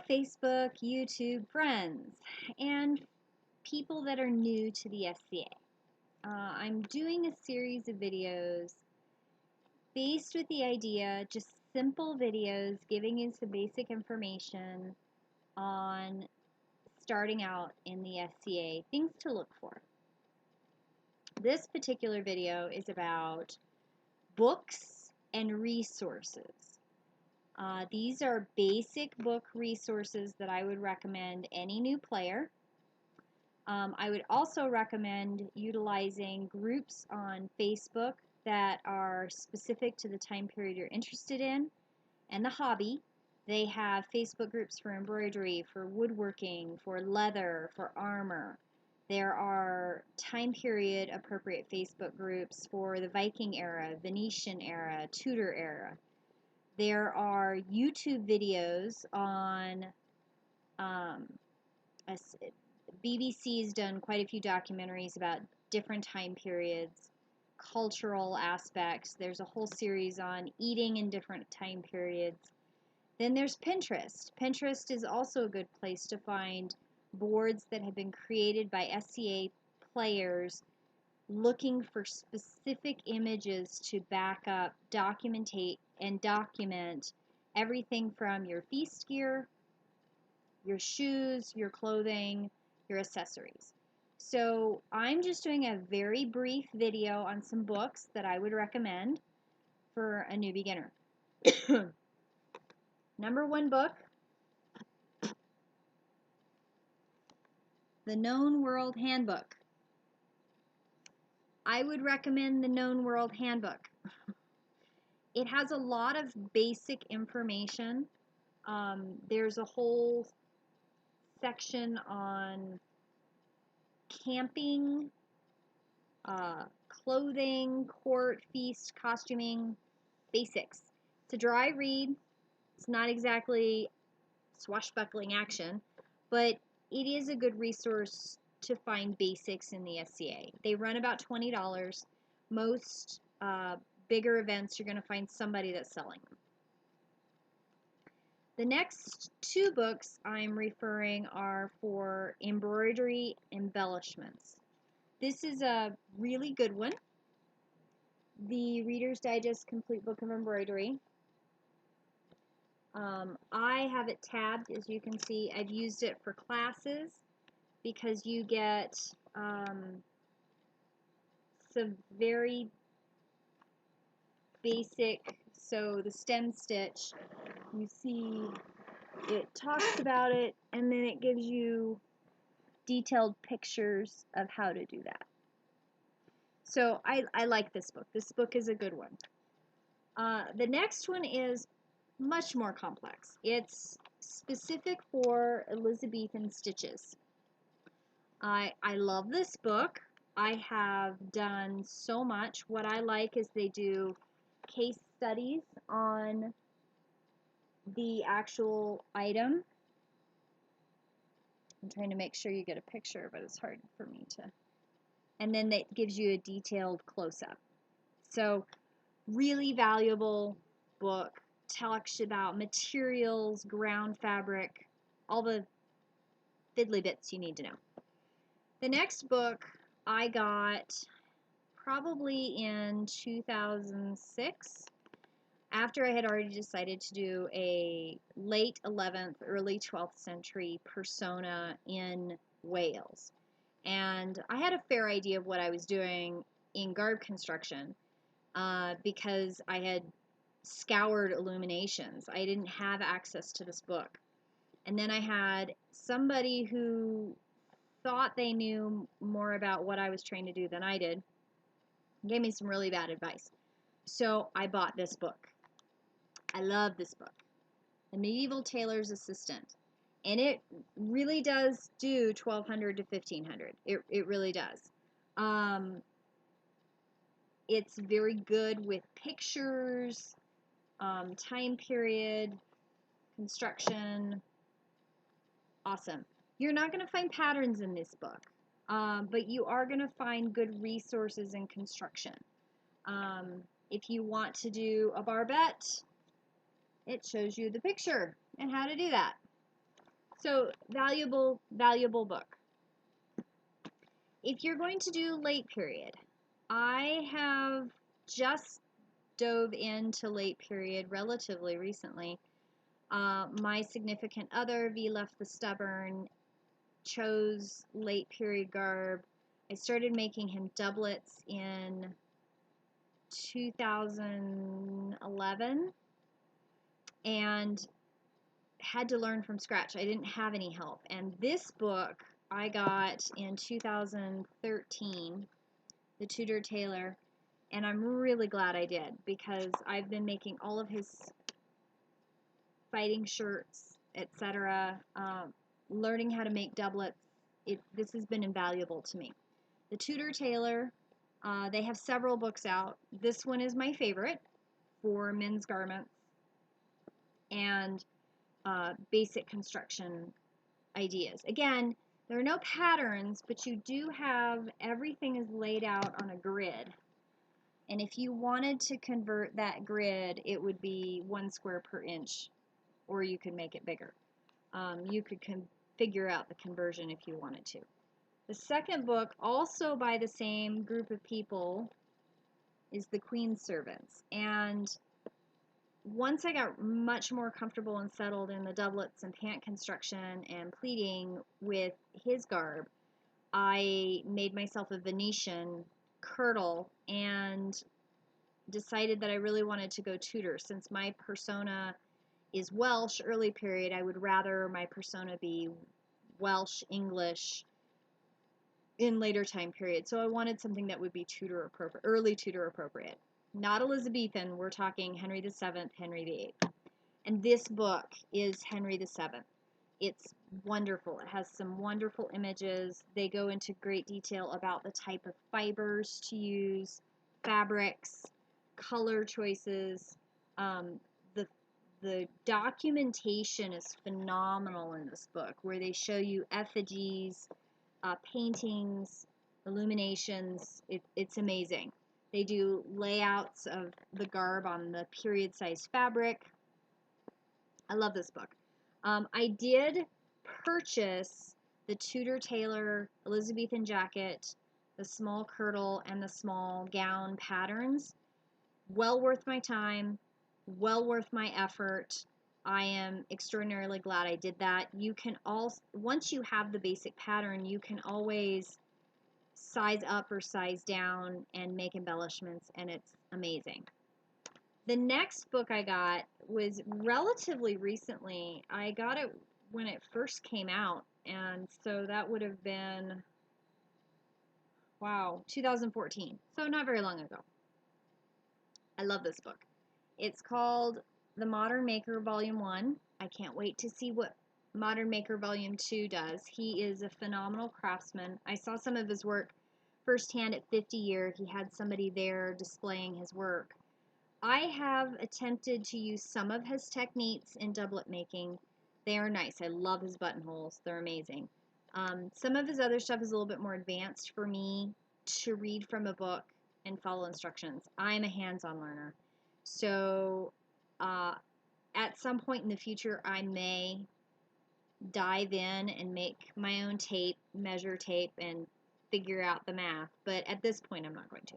Facebook, YouTube friends, and people that are new to the SCA. I'm doing a series of videos based with the idea, just simple videos giving you some basic information on starting out in the SCA, things to look for. This particular video is about books and resources. These are basic book resources that I would recommend any new player. I would also recommend utilizing groups on Facebook that are specific to the time period you're interested in and the hobby. They have Facebook groups for embroidery, for woodworking, for leather, for armor. There are time period appropriate Facebook groups for the Viking era, Venetian era, Tudor era. There are YouTube videos on BBC's done quite a few documentaries about different time periods, cultural aspects. There's a whole series on eating in different time periods. Then there's Pinterest. Pinterest is also a good place to find boards that have been created by SCA players looking for specific images to back up, document everything from your feast gear, your shoes, your clothing, your accessories. So I'm just doing a very brief video on some books that I would recommend for a new beginner. Number one book, The Known World Handbook. I would recommend the Known World Handbook. It has a lot of basic information. There's a whole section on camping, clothing, court, feast, costuming, basics. It's a dry read. It's not exactly swashbuckling action, but it is a good resource to find basics in the SCA. They run about $20. Most bigger events, you're going to find somebody that's selling them. The next two books I'm referring are for embroidery embellishments. This is a really good one. The Reader's Digest Complete Book of Embroidery. I have it tabbed, as you can see. I've used it for classes because you get some very basic, so the stem stitch, you see it talks about it and then it gives you detailed pictures of how to do that. So I like this book. This book is a good one. The next one is much more complex. It's specific for Elizabethan stitches. I love this book. I have done so much. What I like is they do case studies on the actual item. I'm trying to make sure you get a picture, but it's hard for me to. And then that gives you a detailed close-up. So really valuable book. Talks about materials, ground fabric, all the fiddly bits you need to know. The next book I got probably in 2006 after I had already decided to do a late 11th, early 12th century persona in Wales. And I had a fair idea of what I was doing in garb construction because I had scoured Illuminations. I didn't have access to this book. And then I had somebody who thought they knew more about what I was trying to do than I did, gave me some really bad advice. So I bought this book. I love this book, The Medieval Tailor's Assistant. And it really does do 1200 to 1500. It really does. It's very good with pictures, time period, construction. Awesome. You're not going to find patterns in this book, but you are going to find good resources in construction. If you want to do a barbette, it shows you the picture and how to do that. So valuable book. If you're going to do late period, I have just dove into late period relatively recently. My significant other, V Left the Stubborn, chose late period garb. I started making him doublets in 2011 and had to learn from scratch. I didn't have any help. And this book I got in 2013, the Tutor Taylor, and I'm really glad I did because I've been making all of his fighting shirts, etc., learning how to make doublets. This has been invaluable to me. The Tutor Taylor, they have several books out. This one is my favorite for men's garments and basic construction ideas. Again, there are no patterns, but you do have everything is laid out on a grid. And if you wanted to convert that grid, it would be 1 square per inch, or you could make it bigger. You could figure out the conversion if you wanted to. The second book, also by the same group of people, is The Queen's Servants. And once I got much more comfortable and settled in the doublets and pant construction and pleating with his garb, I made myself a Venetian kirtle and decided that I really wanted to go Tudor. Since my persona is Welsh early period, I would rather my persona be Welsh English in later time period. So I wanted something that would be Tudor appropriate, early Tudor appropriate. Not Elizabethan, we're talking Henry VII, Henry VIII. And this book is Henry VII. It's wonderful. It has some wonderful images. They go into great detail about the type of fibers to use, fabrics, color choices. The documentation is phenomenal in this book, where they show you effigies, paintings, illuminations. It's amazing. They do layouts of the garb on the period size fabric. I love this book. I did purchase the Tutor Taylor Elizabethan jacket, the small kirtle, and the small gown patterns. Well worth my time, well worth my effort. I am extraordinarily glad I did that. You can also, once you have the basic pattern, you can always size up or size down and make embellishments, and it's amazing. The next book I got was relatively recently. I got it when it first came out, and so that would have been, wow, 2014. So not very long ago. I love this book. It's called The Modern Maker Volume 1. I can't wait to see what Modern Maker Volume 2 does. He is a phenomenal craftsman. I saw some of his work firsthand at 50 Year. He had somebody there displaying his work. I have attempted to use some of his techniques in doublet making. They are nice. I love his buttonholes. They're amazing. Some of his other stuff is a little bit more advanced for me to read from a book and follow instructions. I'm a hands-on learner. So at some point in the future, I may dive in and make my own tape, measure tape, and figure out the math. But at this point, I'm not going to.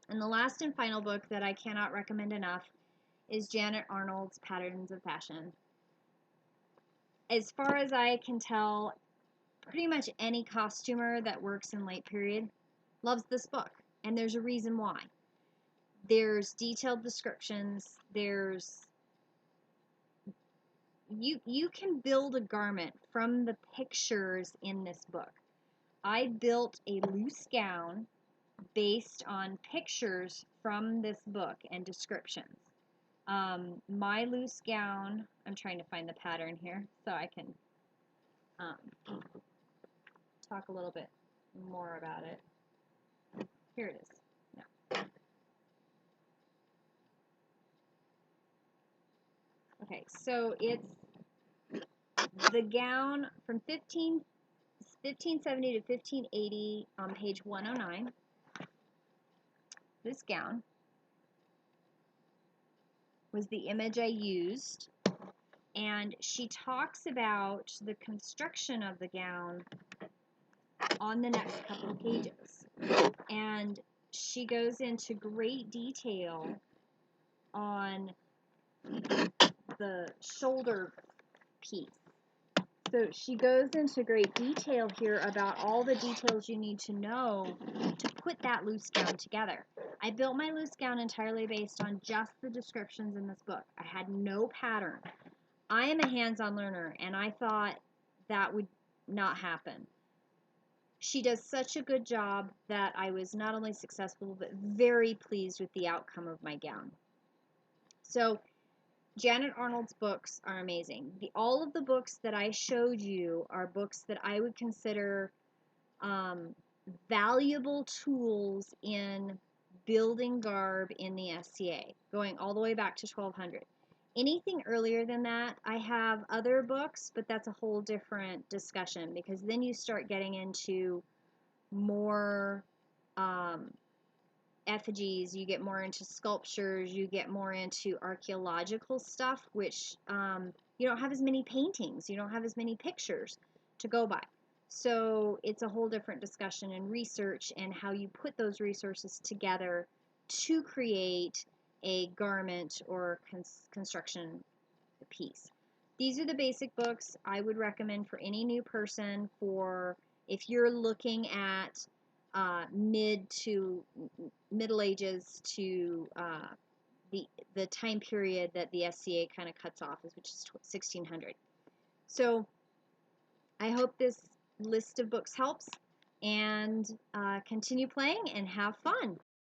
And the last and final book that I cannot recommend enough is Janet Arnold's Patterns of Fashion. As far as I can tell, pretty much any costumer that works in late period loves this book, and there's a reason why. There's detailed descriptions. You can build a garment from the pictures in this book. I built a loose gown based on pictures from this book and descriptions. My loose gown, I'm trying to find the pattern here so I can talk a little bit more about it. Here it is. No. Okay, so it's the gown from 1570 to 1580 on page 109. This gown was the image I used and she talks about the construction of the gown on the next couple of pages. And she goes into great detail on the shoulder piece. So she goes into great detail here about all the details you need to know to put that loose gown together. I built my loose gown entirely based on just the descriptions in this book. I had no pattern. I am a hands-on learner, and I thought that would not happen. She does such a good job that I was not only successful, but very pleased with the outcome of my gown. So Janet Arnold's books are amazing. All of the books that I showed you are books that I would consider valuable tools in building garb in the SCA, going all the way back to 1200. Anything earlier than that, I have other books, but that's a whole different discussion, because then you start getting into more effigies, you get more into sculptures, you get more into archaeological stuff, which you don't have as many paintings, you don't have as many pictures to go by. So it's a whole different discussion and research and how you put those resources together to create a garment or construction piece. These are the basic books I would recommend for any new person, for if you're looking at mid to Middle Ages to the time period that the SCA kind of cuts off, which is 1600. So I hope this list of books helps, and continue playing and have fun.